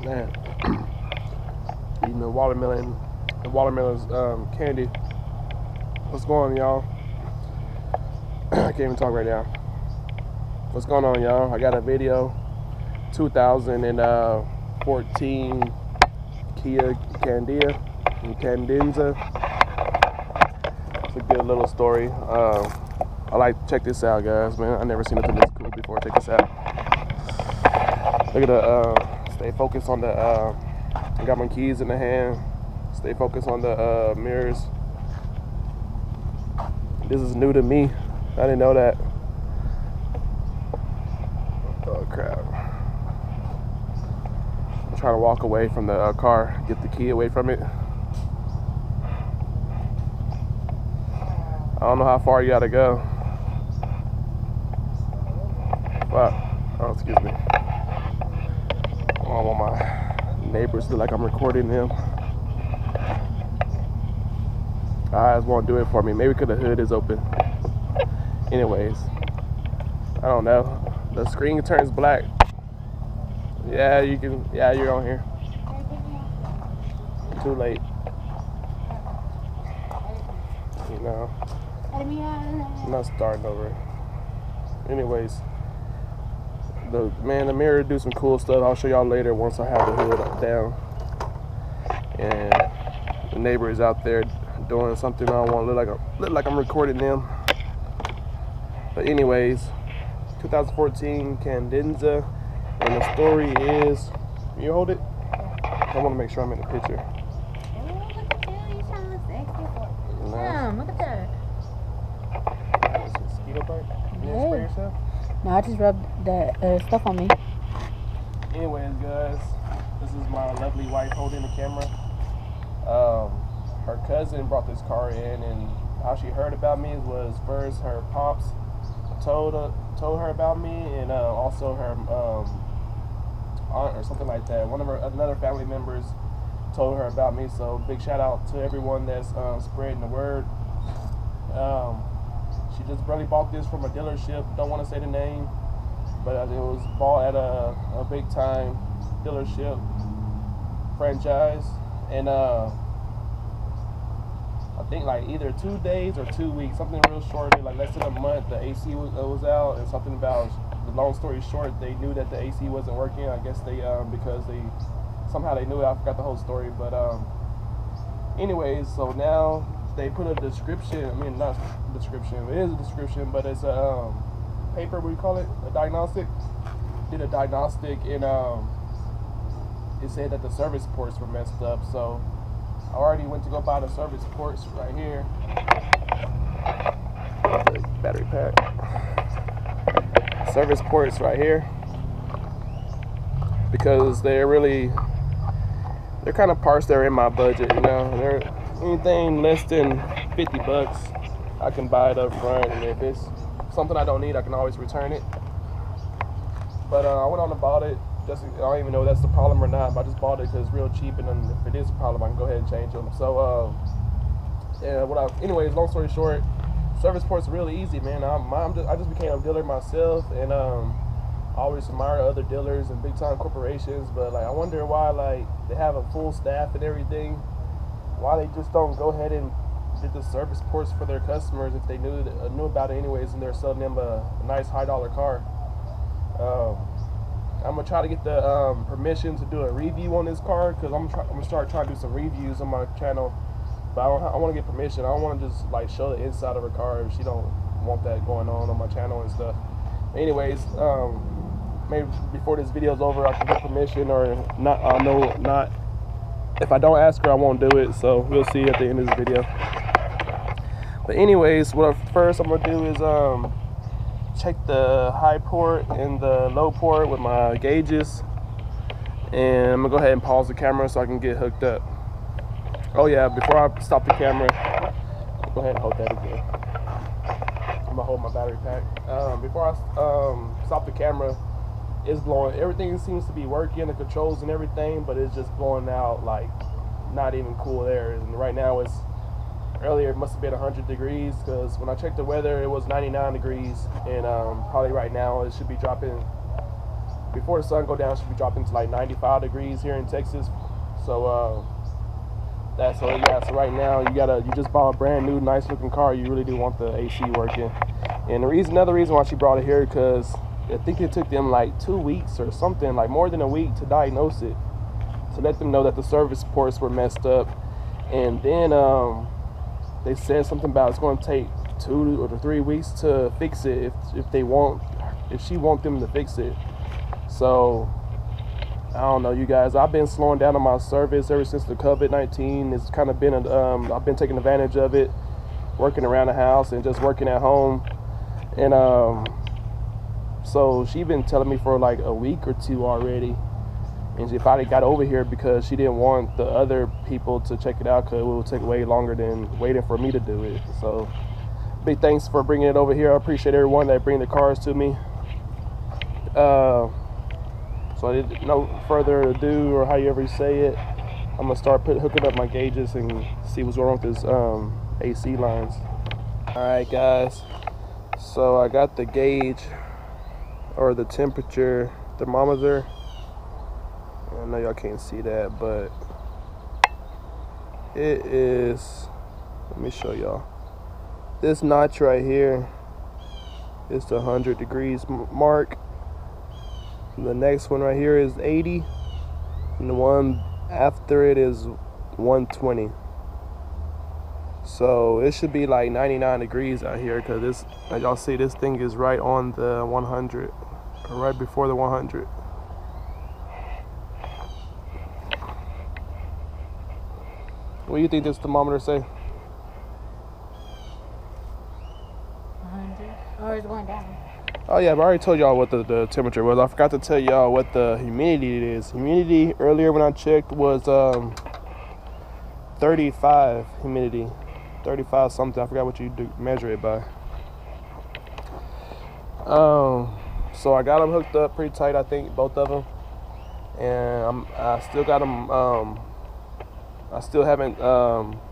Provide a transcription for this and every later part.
Man, eating the watermelon's candy. What's going on, y'all? I can't even talk right now. What's going on, y'all? I got a video. 2014 Kia Candenza. It's a good little story. I like to check this out, guys. Man, I never seen nothing this cool before. Check this out. Look at the stay focused on the. I got my keys in the hand. Stay focused on the mirrors. This is new to me. I didn't know that. Oh crap! I'm trying to walk away from the car, get the key away from it. I don't know how far you gotta go. Wow. Oh, excuse me. I don't want my neighbors to look like I'm recording them. Eyes won't do it for me. Maybe because the hood is open. Anyways, I don't know. The screen turns black. Yeah, you can. Yeah, you're on here. Too late. You know. I'm not starting over. Anyways, the mirror do some cool stuff. I'll show y'all later once I have the hood down. And the neighbor is out there doing something. I don't want to look like I'm recording them. But anyways, 2014 Candenza, and the story is. You hold it. I want to make sure I'm in the picture. Oh, look at you! You sound like sexy. Damn, look at that. Is it mosquito bite? You didn't spray yourself? No, I just rubbed that stuff on me. Anyways, guys, this is my lovely wife holding the camera. Her cousin brought this car in, and how she heard about me was first her pops told her about me, and also her aunt or something like that. Another family members told her about me. So big shout out to everyone that's spreading the word. She just barely bought this from a dealership. Don't want to say the name, but it was bought at a big time dealership franchise, and I think like either 2 days or 2 weeks, something real short, like less than a month. The AC was out, and something about, the long story short, they knew that the AC wasn't working. I guess they because they somehow they knew it. I forgot the whole story, but anyways, so now they put a description. I mean, not description. It is a description, but it's a paper. What do you call it? A diagnostic. Did a diagnostic, and it said that the service ports were messed up. So I already went to go buy the service ports right here. Battery pack. Service ports right here, because they're kind of parts that are in my budget. You know, they're anything less than 50 bucks, I can buy it up front, and if it's something I don't need, I can always return it. But I went on and bought it. I don't even know if that's the problem or not, but I just bought it because it's real cheap, and then if it is a problem, I can go ahead and change them. So, anyways, long story short, service ports are really easy, man. I just became a dealer myself, and I always admire other dealers and big time corporations, but like I wonder why like they have a full staff and everything, why they just don't go ahead and did the service ports for their customers if they knew about it anyways, and they're selling them a nice $high car. I'm gonna try to get the permission to do a review on this car, because I'm gonna start trying to do some reviews on my channel. But I want to get permission. I don't want to just like show the inside of her car if she don't want that going on my channel and stuff. Anyways, maybe before this video's over, I can get permission or not. I know not. If I don't ask her, I won't do it. So we'll see at the end of this video. But anyways, first I'm gonna do is check the high port and the low port with my gauges, and I'm gonna go ahead and pause the camera so I can get hooked up. Oh yeah, before I stop the camera, go ahead and hold that again. I'm gonna hold my battery pack. Before I stop the camera, it's blowing. Everything seems to be working, the controls and everything, but it's just blowing out like not even cool air. And right now earlier it must have been 100 degrees, because when I checked the weather it was 99 degrees, and probably right now it should be dropping before the sun go down, it should be dropping to like 95 degrees here in Texas. So so right now you just bought a brand new nice looking car. You really do want the AC working. And another reason why she brought it here, because I think it took them like 2 weeks or something, like more than a week, to diagnose it, to let them know that the service ports were messed up. And then they said something about it's going to take 2 or 3 weeks to fix it if she want them to fix it. So I don't know, you guys. I've been slowing down on my service ever since the COVID-19. It's kind of been I've been taking advantage of it, working around the house and just working at home. And so she been telling me for like a week or two already, and she finally got over here because she didn't want the other people to check it out because it would take way longer than waiting for me to do it. So big thanks for bringing it over here. I appreciate everyone that bring the cars to me. So no further ado, or however you say it, I'm gonna start hooking up my gauges and see what's going on with this AC lines. All right, guys. So I got the gauge, or the temperature thermometer. I know y'all can't see that, but it is, let me show y'all. This notch right here is the 100 degrees mark. The next one right here is 80, and the one after it is 120. So it should be like 99 degrees out here, because this, as y'all see, this thing is right on the 100, or right before the 100. What do you think this thermometer say? 100. Or it's going down. Oh yeah, but I already told y'all what the temperature was. I forgot to tell y'all what the humidity is. Humidity earlier when I checked was 35 humidity. 35 something. I forgot what you measure it by. So I got them hooked up pretty tight, I think, both of them. And I still got them, I still haven't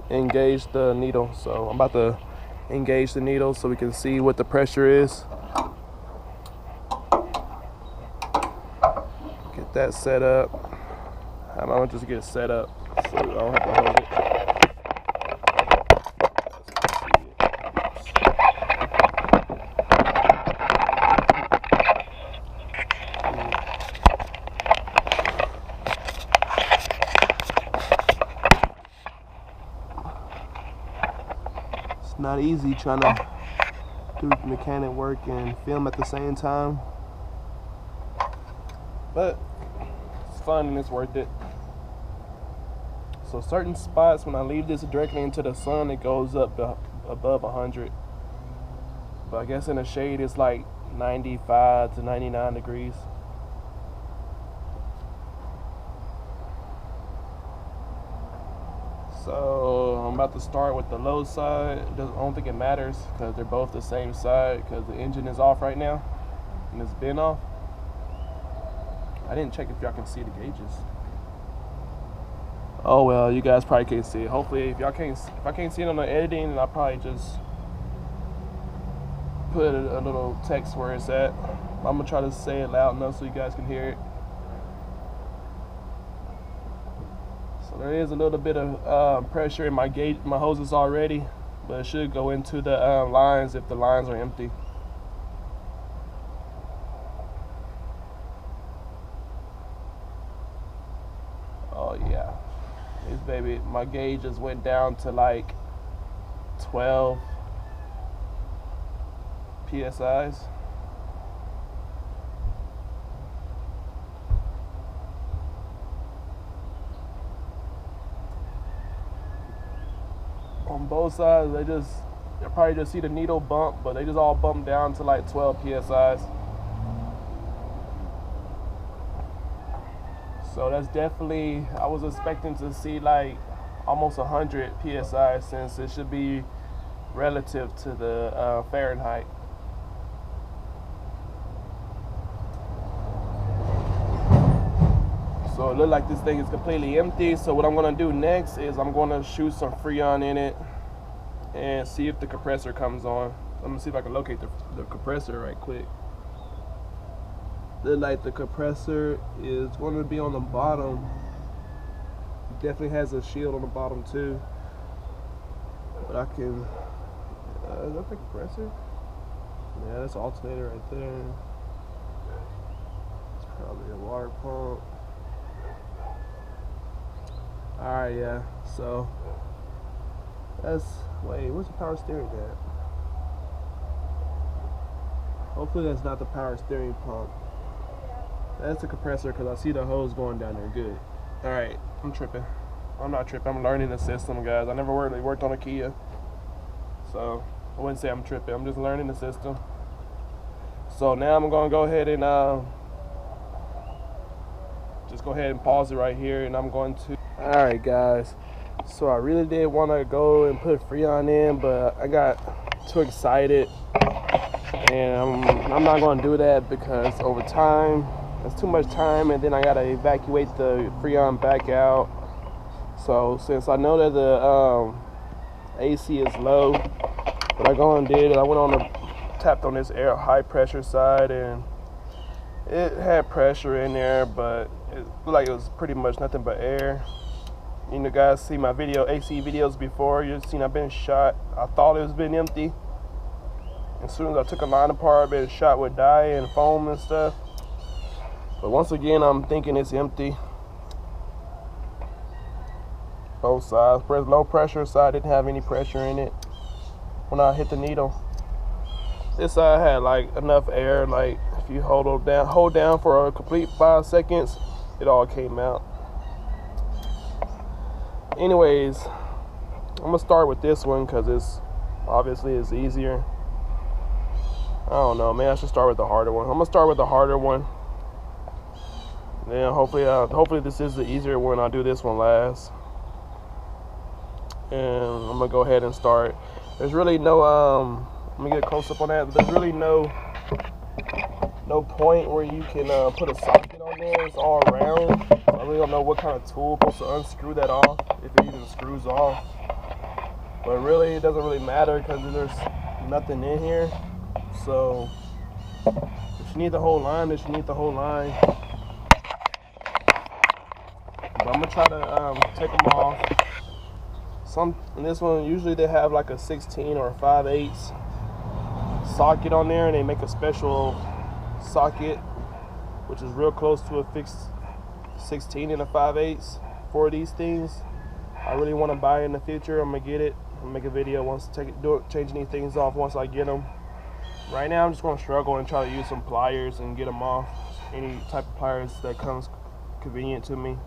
engaged the needle. So I'm about to engage the needle so we can see what the pressure is. Get that set up. I'm gonna just get it set up so I don't have to hold it. It's not easy trying to do mechanic work and film at the same time, but it's fun and it's worth it. So certain spots, when I leave this directly into the sun, it goes up above 100. But I guess in the shade it's like 95 to 99 degrees. So I'm about to start with the low side. I don't think it matters because they're both the same side, because the engine is off right now and it's been off. I didn't check if y'all can see the gauges. Oh well, you guys probably can't see it. Hopefully, if I can't see it on the editing, then I'll probably just put a little text where it's at. I'm gonna try to say it loud enough so you guys can hear it. So there is a little bit of pressure in my hoses already, but it should go into the lines if the lines are empty. Oh yeah. This baby, my gauge just went down to like 12 PSIs. On both sides, you'll probably just see the needle bump, but they just all bump down to like 12 PSIs. So that's definitely, I was expecting to see like almost 100 PSI, since it should be relative to the Fahrenheit. So it looks like this thing is completely empty. So what I'm gonna do next is I'm gonna shoot some Freon in it and see if the compressor comes on. I'm gonna see if I can locate the compressor right quick. like the compressor is going to be on the bottom. It definitely has a shield on the bottom too. But I can, is that the compressor? Yeah, that's an alternator right there. It's probably a water pump. Alright, yeah, so that's, wait, where's the power steering at? Hopefully that's not the power steering pump. That's the compressor because I see the hose going down there. Good. Alright, I'm tripping. I'm not tripping, I'm learning the system, guys. I never really worked on a Kia, so I wouldn't say I'm tripping. I'm just learning the system. So now I'm going to go ahead and just go ahead and pause it right here, and I'm going to... Alright guys, so I really did want to go and put Freon in, but I got too excited, and I'm not going to do that because over time, it's too much time, and then I got to evacuate the Freon back out. So since I know that the AC is low, what I go and did is I went on the tapped on this air high pressure side, and it had pressure in there, but it looked like it was pretty much nothing but air. You know, guys see my AC videos before, you've seen I've been shot. I thought it was been empty. As soon as I took a line apart, I've been shot with dye and foam and stuff. But once again, I'm thinking it's empty. Both sides. Low pressure side didn't have any pressure in it when I hit the needle. This side had like enough air, like if you hold down for a complete 5 seconds, it all came out. Anyways, I'm gonna start with this one because it's obviously it's easier. I don't know, man. I should start with the harder one. I'm gonna start with the harder one. Then hopefully this is the easier one. I'll do this one last, and I'm gonna go ahead and start. There's really no let me get a close up on that. There's really no point where you can put a socket on there. It's all around. I really don't know what kind of tool is supposed to unscrew that off, if it even screws off. But really, it doesn't really matter because there's nothing in here. So if you need the whole line, then you need the whole line. But I'm gonna try to take them off. In this one, usually they have like a 16 or a 5/8 socket on there, and they make a special socket which is real close to a fixed 16 and a 5/8 for these things. I really want to buy in the future. I'm gonna get it. I'm gonna make a video once changing these things off once I get them. Right now I'm just gonna struggle and try to use some pliers and get them off. Any type of pliers that comes convenient to me.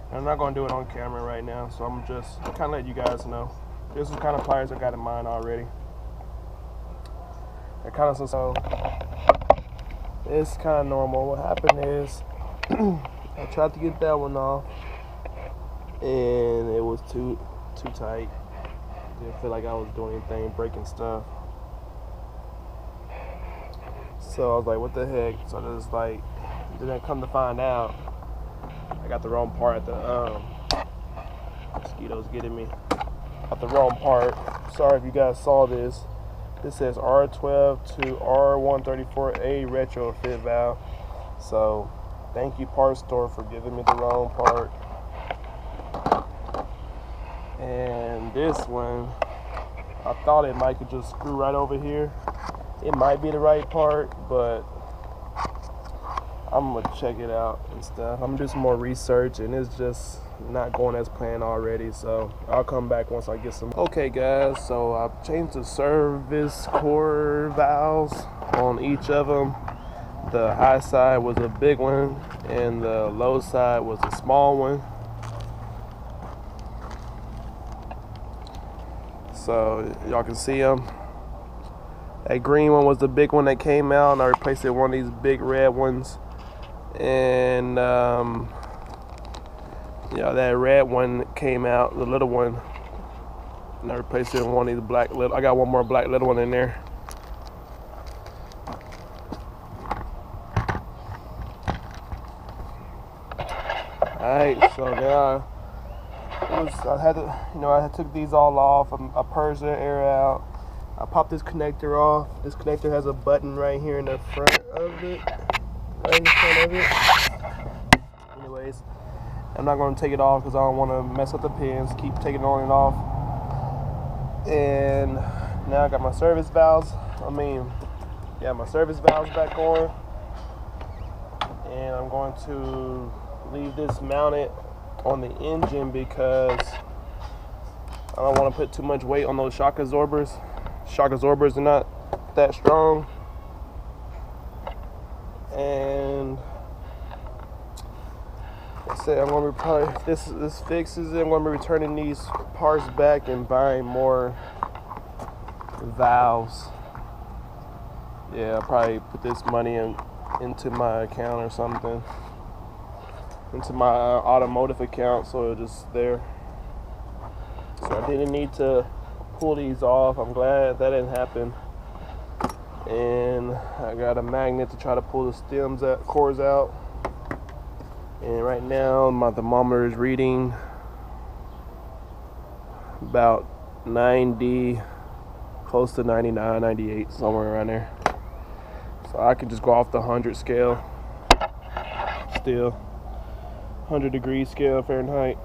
And I'm not gonna do it on camera right now, so I'm just kind of let you guys know. This is the kind of pliers I got in mind already. They're kind of so. It's kind of normal. What happened is I tried to get that one off, and it was too tight. Didn't feel like I was doing anything, breaking stuff. So I was like, what the heck? So I just like, didn't come to find out, I got the wrong part at the mosquitoes getting me. Got the wrong part. Sorry if you guys saw this. This says R12 to R134A retrofit valve. So thank you, Parts Store, for giving me the wrong part. And this one, I thought it might could just screw right over here. It might be the right part, but I'm gonna check it out and stuff. I'm gonna do some more research, and it's just not going as planned already, so I'll come back once I get some. Okay guys, so I've changed the service core valves on each of them. The high side was a big one, and the low side was a small one. So y'all can see them. That green one was the big one that came out, and I replaced it with one of these big red ones. And yeah, that red one came out, the little one, and I replaced it with one of these black little. I got one more black little one in there. Alright, so now I took these all off. I purged the air out. I popped this connector off. This connector has a button right here in the front of it. right in the front of it. Anyways, I'm not going to take it off because I don't want to mess up the pins. Keep taking it on and off. And now I got my service valves. My service valves back on. And I'm going to leave this mounted on the engine because I don't want to put too much weight on those shock absorbers. Shock absorbers are not that strong. And I said I'm going to probably, if this fixes it, I'm going to be returning these parts back and buying more valves. Yeah, I'll probably put this money into my account or something, into my automotive account, so it's just there. So I didn't need to pull these off. I'm glad that didn't happen. And I got a magnet to try to pull the cores out. And right now my thermometer is reading about 90, close to 99, 98, somewhere around there. So I can just go off the 100 scale, still 100 degree scale Fahrenheit.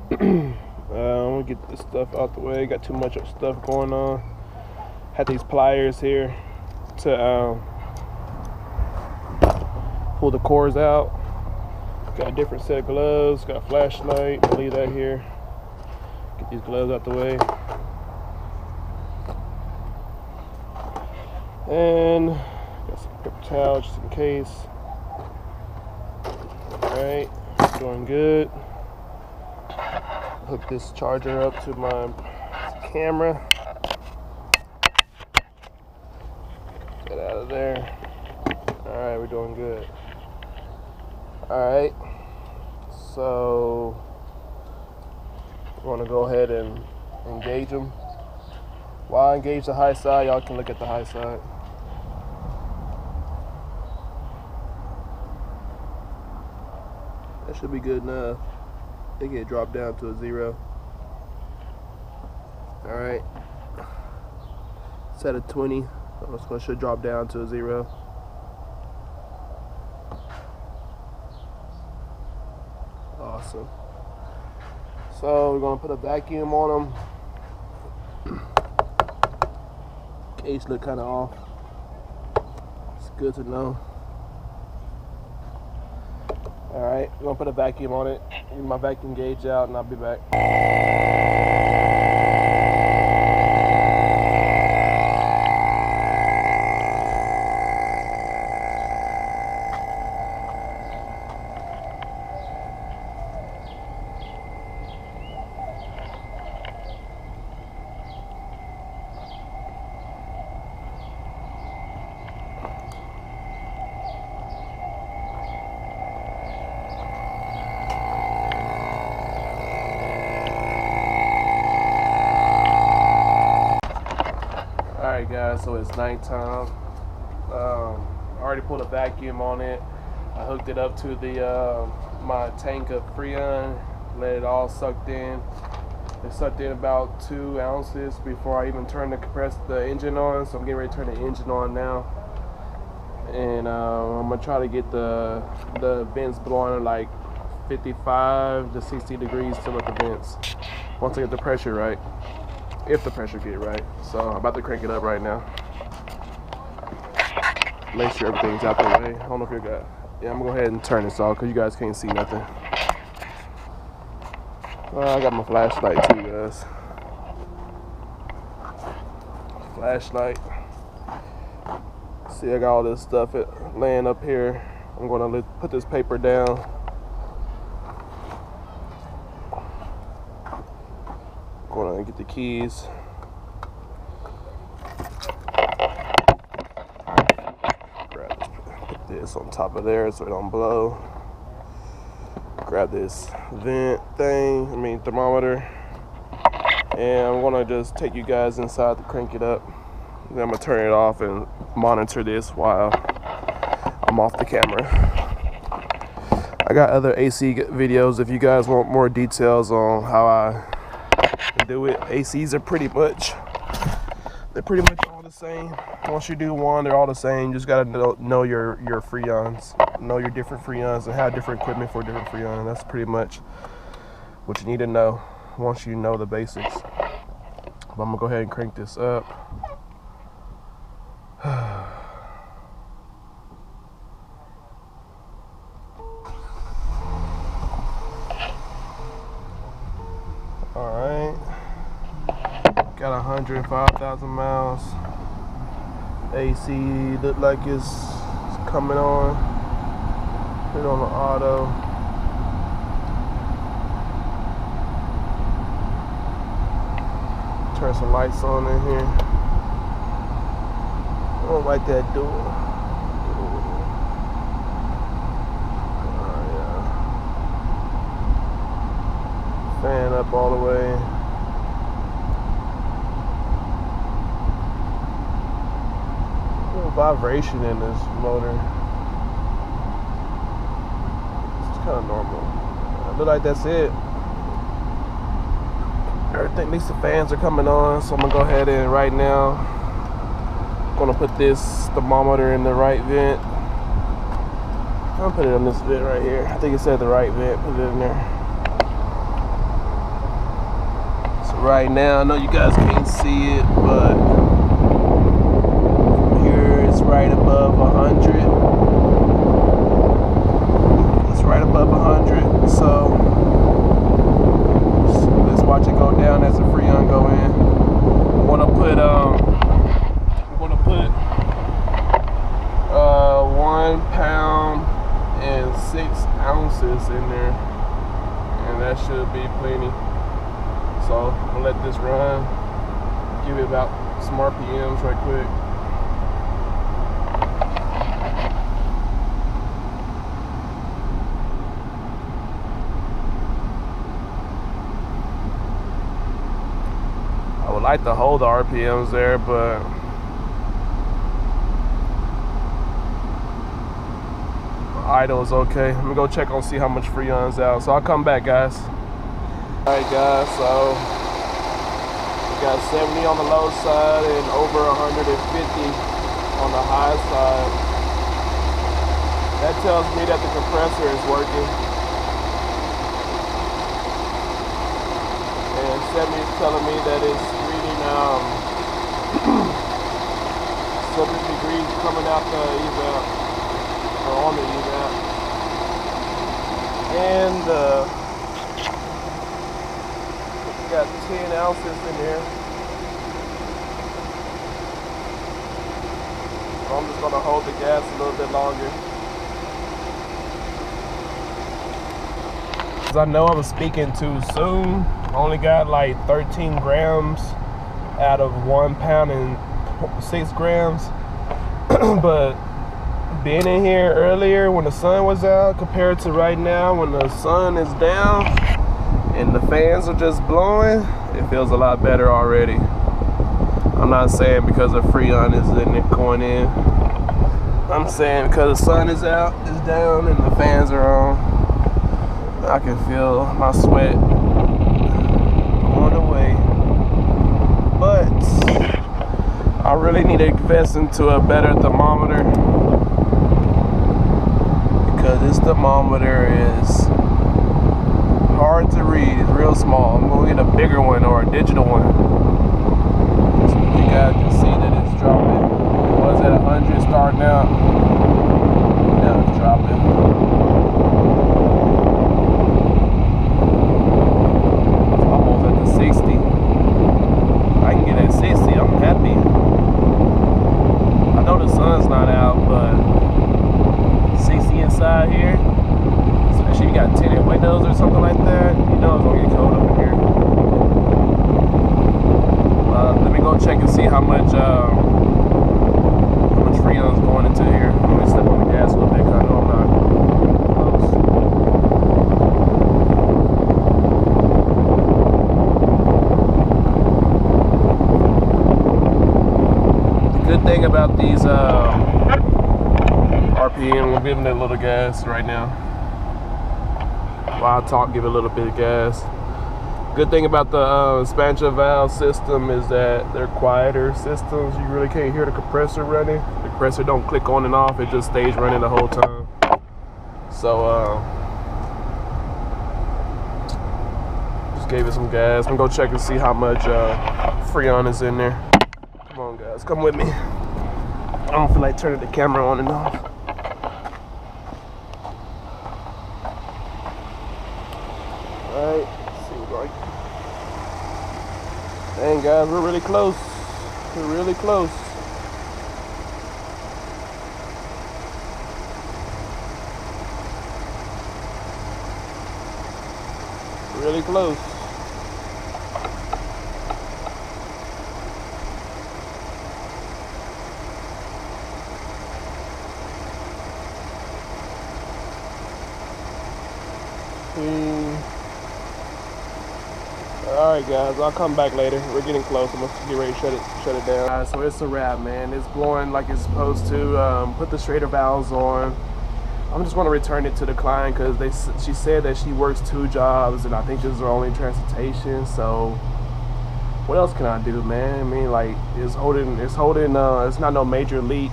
I'm gonna get this stuff out the way. Got too much stuff going on. Had these pliers here to pull the cores out. Got a different set of gloves. Got a flashlight. I'll leave that here. Get these gloves out the way. And got some paper towels just in case. Alright, doing good. Hook this charger up to my camera. Get out of there. Alright, we're doing good. Alright, so we're going to go ahead and engage them. While I engage the high side, y'all can look at the high side. That should be good enough. I think it dropped down to a 0. Alright. Set at 20. So it should drop down to a 0. Awesome. So we're going to put a vacuum on them. Case look kind of off. It's good to know. Alright, I'm going to put a vacuum on it. Get my vacuum gauge out and I'll be back. Alright guys, so it's nighttime. I already pulled a vacuum on it. I hooked it up to the my tank of Freon, let it all sucked in. It sucked in about 2 ounces before I even turned the engine on, so I'm getting ready to turn the engine on now. And I'm gonna try to get the vents blowing at like 55 to 60 degrees still with the vents. Once I get the pressure right. If the pressure get right. So I'm about to crank it up right now. Make sure everything's out the way. I don't know if you got. Yeah, I'm gonna go ahead and turn this off because you guys can't see nothing. I got my flashlight too, guys. Flashlight. See, I got all this stuff laying up here. I'm gonna put this paper down. Gonna get the keys. Put this on top of there so it don't blow. Grab this thermometer, and I'm gonna just take you guys inside to crank it up. Then I'm gonna turn it off and monitor this while I'm off the camera. I got other AC videos if you guys want more details on how I do it. ACs are pretty much all the same. Once you do one, they're all the same. You just gotta know your freons, know your different freons, and have different equipment for different freon. That's pretty much what you need to know once you know the basics. But I'm gonna go ahead and crank this up. All right, got 105,000 miles. AC look like it's coming on. Put it on the auto. Turn some lights on in here. I don't like that door. Fan up all the way. Vibration in this motor. It's kind of normal. Look like that's it. Everything, at least the fans are coming on, so I'm gonna go ahead and right now gonna put this thermometer in the right vent. I'll put it on this vent right here. I think it said the right vent. Put it in there. So right now, I know you guys can't see it, but right above 100. It's right above 100. So let's watch it go down as the freon go in. We want to put 1 pound and 6 ounces in there, and that should be plenty. So I'm gonna let this run. Give it about some RPMs right quick. I would like to hold the RPMs there, but idle is okay. Let me go check on see how much freon's out. So I'll come back, guys. Alright guys, so we got 70 on the low side and over 150 on the high side. That tells me that the compressor is working. And 70 is telling me that it's reading 70 degrees coming out the evap, or on the evap. And got 10 ounces in here. So I'm just gonna hold the gas a little bit longer. Cause I know I'm speaking too soon. I only got like 13 grams out of 1 pound and 6 grams. But being in here earlier when the sun was out compared to right now when the sun is down and the fans are just blowing, it feels a lot better already. I'm not saying because the freon is in it going in. I'm saying because the sun is out, is down, and the fans are on. I can feel my sweat going away. But I really need to invest into a better thermometer, because this thermometer is hard to read. It's real small. I'm gonna get a bigger one or a digital one. So you guys can see that it's dropping. It was at 100 starting out. Now it's dropping. It's almost at the 60. I can get at 60. I'm happy. I know the sun's not out, but 60 inside here. Especially if you got tinted windows or something like that, you know it's gonna get cold up in here. Let me go check and see how much freon's going into here. Let me step on the gas a little bit, cause I know I'm not close. The good thing about these RPM, we're giving it a little gas right now. While I talk, give it a little bit of gas. Good thing about the expansion valve system is that they're quieter systems. You really can't hear the compressor running. The compressor don't click on and off. It just stays running the whole time. So just gave it some gas. I'm gonna go check and see how much Freon is in there. Come on, guys, come with me. I don't feel like turning the camera on and off. Alright, see like. Dang, guys, we're really close. We're really close. Really close. Alright guys, I'll come back later. We're getting close. I'm gonna get ready to shut it down. Alright, so it's a wrap, man. It's blowing like it's supposed to. Put the straighter valves on. I'm just gonna return it to the client because she said that she works 2 jobs and I think this is her only transportation. So what else can I do, man? I mean, like it's holding. It's not no major leak.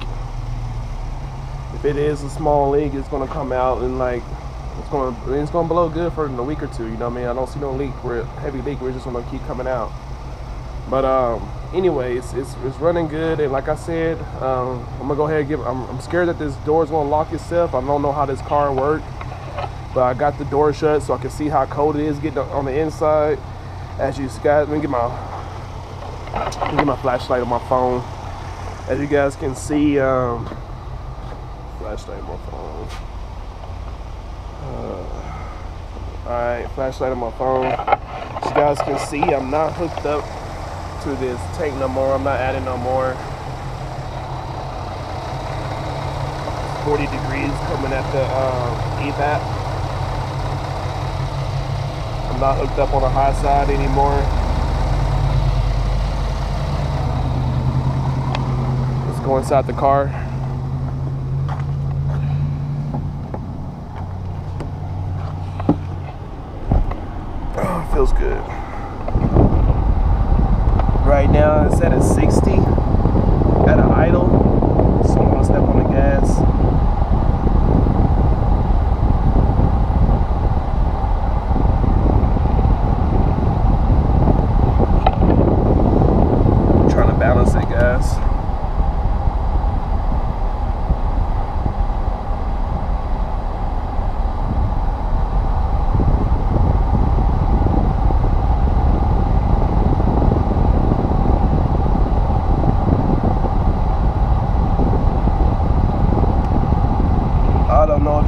If it is a small leak, it's gonna come out and like. It's gonna blow good for a week or 2, you know what I mean? I don't see no leak where heavy leak where it's just gonna keep coming out. But anyways, it's running good, and like I said, I'm gonna go ahead and I'm scared that this door is gonna lock itself. I don't know how this car works, but I got the door shut so I can see how cold it is getting on the inside. As you guys, let me get my flashlight on my phone. As you guys can see, flashlight on my phone. Alright, flashlight on my phone. As you guys can see, I'm not hooked up to this tank no more. I'm not adding no more. 40 degrees coming at the evap. I'm not hooked up on the high side anymore. Let's go inside the car. Feels good. Right now it's at a 60 at an idle, so I'm gonna step on the gas. I'm trying to balance it, guys.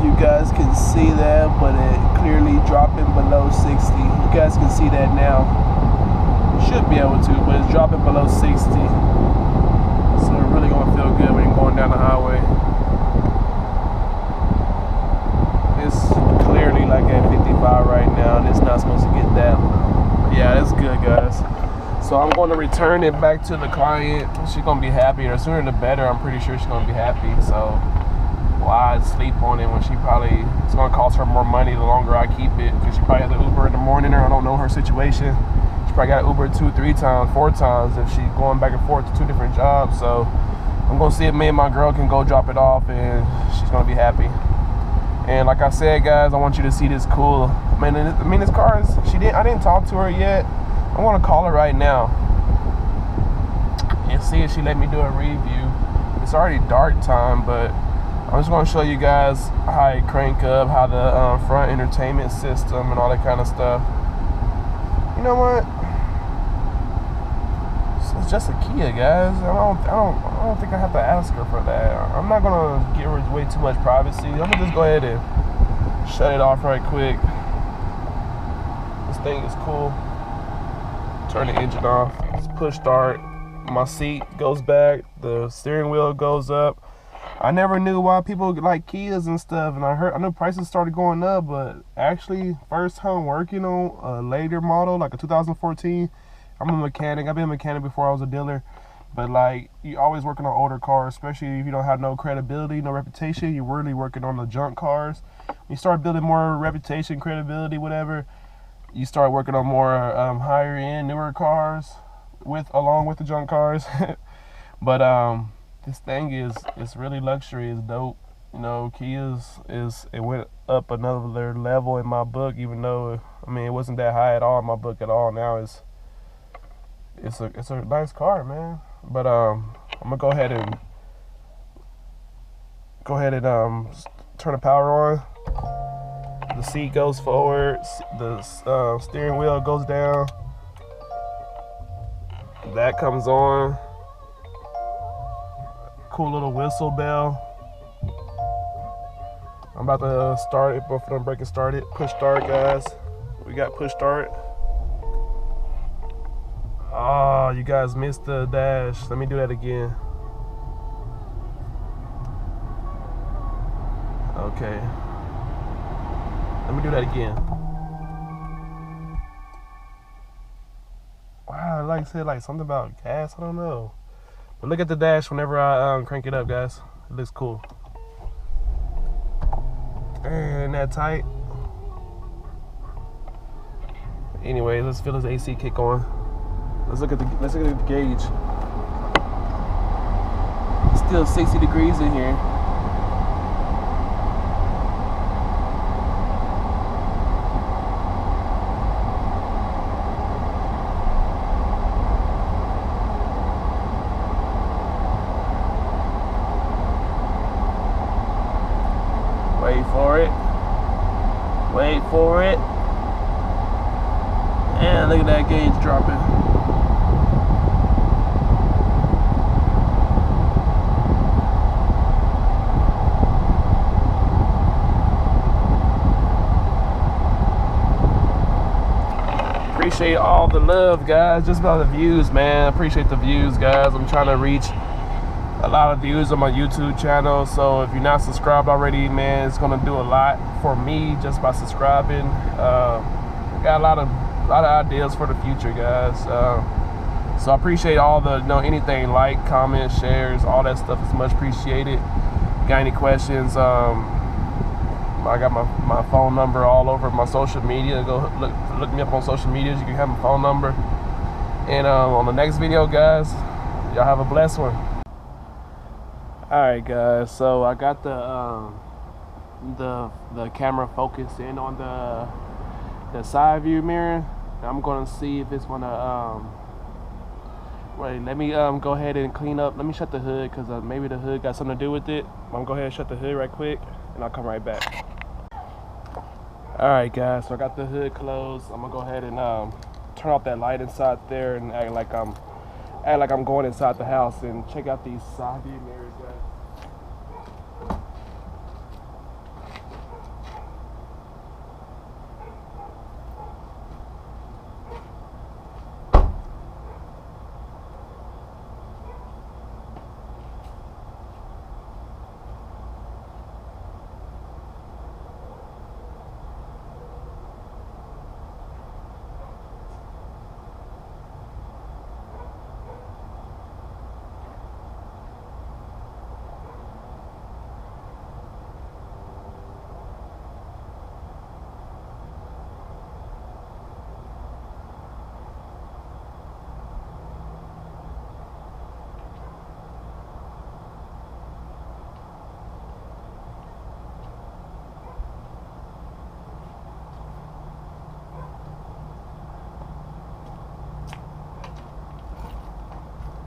You guys can see that, but it clearly dropping below 60. You guys can see that now. You should be able to, but it's dropping below 60. So it's really gonna feel good when you're going down the highway. It's clearly like at 55 right now, and it's not supposed to get that. But yeah, that's good, guys. So I'm going to return it back to the client. She's gonna be happy. The sooner the better. I'm pretty sure she's gonna be happy. So why sleep on it when it's gonna cost her more money the longer I keep it, because she probably has an Uber in the morning, or I don't know her situation. She probably got an Uber 2, 3 times, 4 times if she's going back and forth to 2 different jobs. So I'm gonna see if me and my girl can go drop it off, and she's gonna be happy. And like I said, guys, I want you to see this cool. I mean, this car is. I didn't talk to her yet. I want to call her right now and see if she let me do a review. It's already dark time, but I'm just going to show you guys how it crank up, how the front entertainment system and all that kind of stuff. You know what? It's just a Kia, guys. I don't think I have to ask her for that. I'm not going to give her way too much privacy. I'm going to just go ahead and shut it off right quick. This thing is cool. Turn the engine off. Just push start. My seat goes back. The steering wheel goes up. I never knew why people like Kias and stuff, and I know prices started going up, but actually, first time working on a later model, like a 2014, I'm a mechanic. I've been a mechanic before I was a dealer, but like, you always working on older cars, especially if you don't have no credibility, no reputation. You're really working on the junk cars. When you start building more reputation, credibility, whatever, you start working on more higher end, newer cars along with the junk cars. But this thing it's really luxury. It's dope. You know, Kia's it went up another level in my book, even though I mean it wasn't that high at all in my book at all. Now it's a nice car, man. But I'm gonna go ahead and turn the power on. The seat goes forward, the steering wheel goes down. That comes on. Cool little whistle bell. I'm about to start it. Both of them braking started. Push start, guys. We got push start. Oh, you guys missed the dash. Let me do that again. Okay. Let me do that again. Wow, like I said, like something about gas. I don't know. But look at the dash whenever I crank it up, guys. It looks cool. Ain't that tight? Anyway, let's feel this AC kick on. Let's look at the gauge. It's still 60 degrees in here. Wait for it. Wait for it. And look at that gauge dropping. Appreciate all the love, guys. Just about the views, man. Appreciate the views, guys. I'm trying to reach a lot of views on my YouTube channel, so if you're not subscribed already, man, it's gonna do a lot for me just by subscribing. Got a lot of ideas for the future, guys. So I appreciate all the anything, like, comments, shares, all that stuff is much appreciated. Got any questions? I got my phone number all over my social media. Go look me up on social medias. You can have my phone number. And on the next video, guys, y'all have a blessed one. Alright, guys, so I got the camera focused in on the side view mirror. I'm gonna see if it's gonna wait, let me go ahead and clean up. Let me shut the hood, because maybe the hood got something to do with it. I'm gonna go ahead and shut the hood right quick, and I'll come right back. Alright, guys, so I got the hood closed. I'm gonna go ahead and turn off that light inside there and act like I'm going inside the house, and check out these side view mirrors, guys.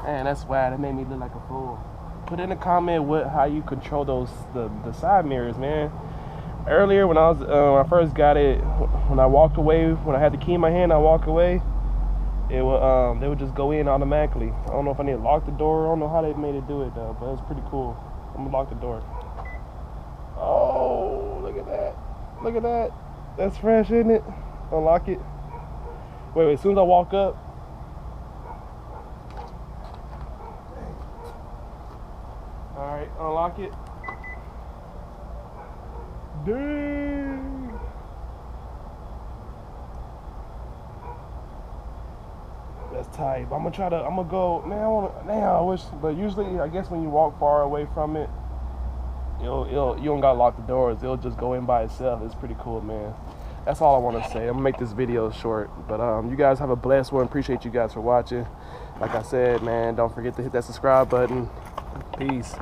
Man, that's why that made me look like a fool. Put in a comment how you control the side mirrors, man. Earlier when I first got it, when I walked away, when I had the key in my hand, I walked away. It would they would just go in automatically. I don't know if I need to lock the door. I don't know how they made it do it though, but it was pretty cool. I'm gonna lock the door. Oh, look at that! Look at that! That's fresh, isn't it? Unlock it. Wait. As soon as I walk up. Alright, unlock it. Dang! That's tight. I'm gonna go. I wish, but usually, I guess when you walk far away from it, you don't gotta lock the doors. It'll just go in by itself. It's pretty cool, man. that's all I want to say. I'm gonna make this video short, but you guys have a blessed one. Appreciate you guys for watching. Like I said, man, don't forget to hit that subscribe button. Peace.